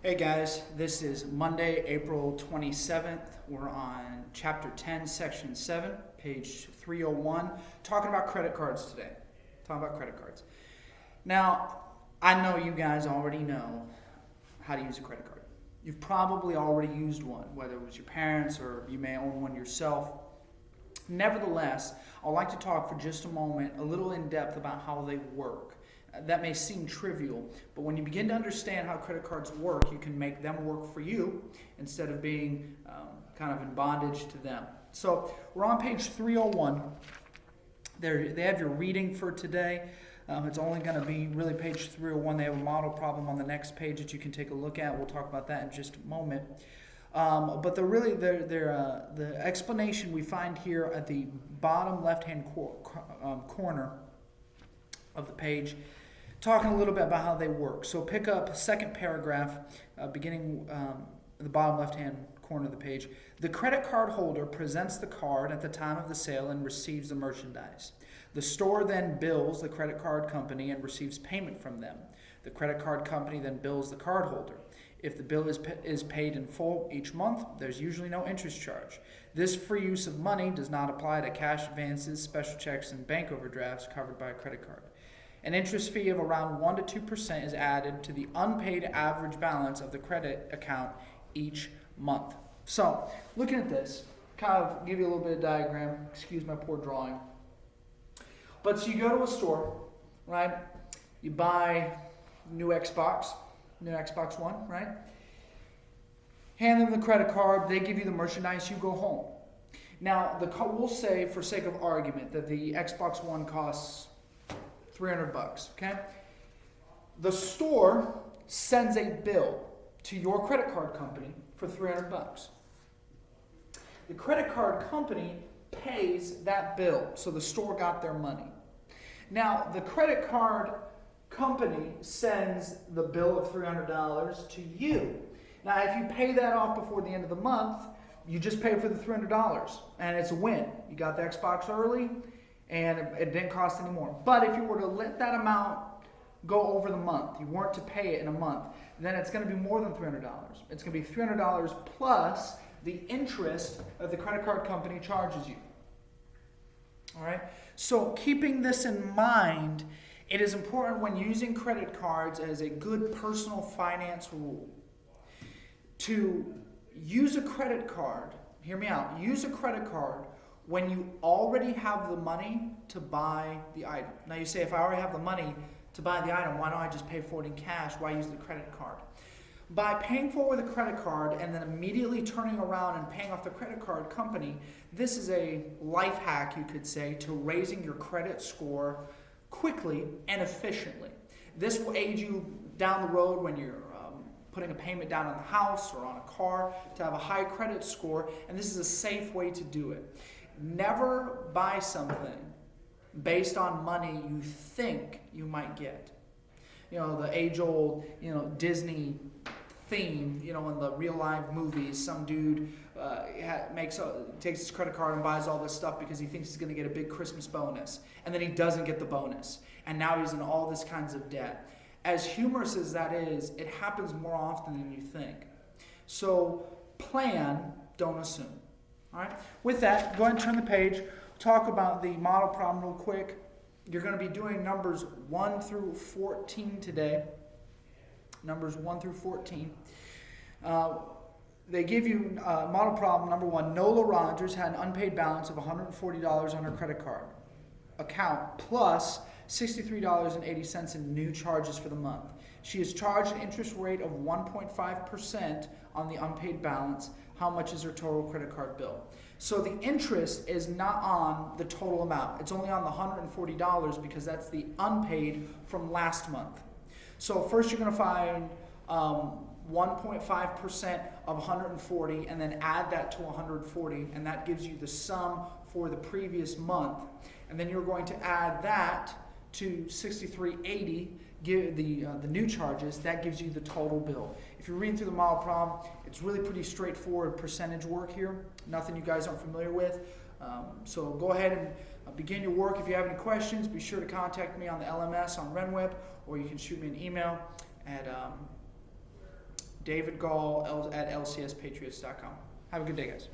Hey guys, this is Monday, April 27th. We're on Chapter 10, Section 7, page 301, talking about credit cards today. Now, I know you guys already know how to use a credit card. You've probably already used one, whether it was your parents or you may own one yourself. Nevertheless, I'd like to talk for just a moment, a little in depth about how they work. That may seem trivial, but when you begin to understand how credit cards work, you can make them work for you instead of being kind of in bondage to them. So we're on page 301. They have your reading for today. It's only going to be really page 301. They have a model problem on the next page that you can take a look at. We'll talk about that in just a moment. But the explanation we find here at the bottom left-hand corner of the page, talking a little bit about how they work. So pick up second paragraph, beginning at the bottom left-hand corner of the page. The credit card holder presents the card at the time of the sale and receives the merchandise. The store then bills the credit card company and receives payment from them. The credit card company then bills the card holder. If the bill is paid in full each month, there's usually no interest charge. This free use of money does not apply to cash advances, special checks, and bank overdrafts covered by a credit card. An interest fee of around 1 to 2% is added to the unpaid average balance of the credit account each month. So, looking at this, kind of give you a little bit of diagram. Excuse my poor drawing. But so you go to a store, right? You buy new Xbox One, right? Hand them the credit card. They give you the merchandise. You go home. Now, we'll say, for sake of argument, that the Xbox One costs $300, okay? The store sends a bill to your credit card company for $300. The credit card company pays that bill, so the store got their money. Now, the credit card company sends the bill of $300 to you. Now, if you pay that off before the end of the month, you just pay for the $300, and it's a win. You got the Xbox early, and it didn't cost any more. But if you were to let that amount go over the month, you weren't to pay it in a month, then it's going to be more than $300. It's going to be $300 plus the interest that the credit card company charges you. All right? So keeping this in mind, it is important when using credit cards as a good personal finance rule to use a credit card, hear me out, use a credit card when you already have the money to buy the item. Now you say, if I already have the money to buy the item, why don't I just pay for it in cash? Why use the credit card? By paying for it with a credit card and then immediately turning around and paying off the credit card company, this is a life hack, you could say, to raising your credit score quickly and efficiently. This will aid you down the road when you're putting a payment down on the house or on a car to have a high credit score, and this is a safe way to do it. Never buy something based on money you think you might get. You know, the age-old, Disney theme, in the real-life movies, some dude takes his credit card and buys all this stuff because he thinks he's going to get a big Christmas bonus, and then he doesn't get the bonus, and now he's in all this kinds of debt. As humorous as that is, it happens more often than you think. So plan, don't assume. All right. With that, go ahead and turn the page. Talk about the model problem real quick. You're going to be doing numbers 1 through 14 today. Numbers 1 through 14. They give you model problem number 1. Nola Rogers had an unpaid balance of $140 on her credit card account plus $63.80 in new charges for the month. She is charged an interest rate of 1.5% on the unpaid balance. How much is her total credit card bill? So the interest is not on the total amount. It's only on the $140 because that's the unpaid from last month. So first you're going to find 1.5% of 140 and then add that to 140, and that gives you the sum for the previous month. And then you're going to add that to $63.80, give the new charges. That gives you the total bill. If you're reading through the model problem, it's really pretty straightforward percentage work here. Nothing you guys aren't familiar with. So go ahead and begin your work. If you have any questions, be sure to contact me on the LMS on RenWeb, or you can shoot me an email at David Gall at lcspatriots.com. Have a good day, guys.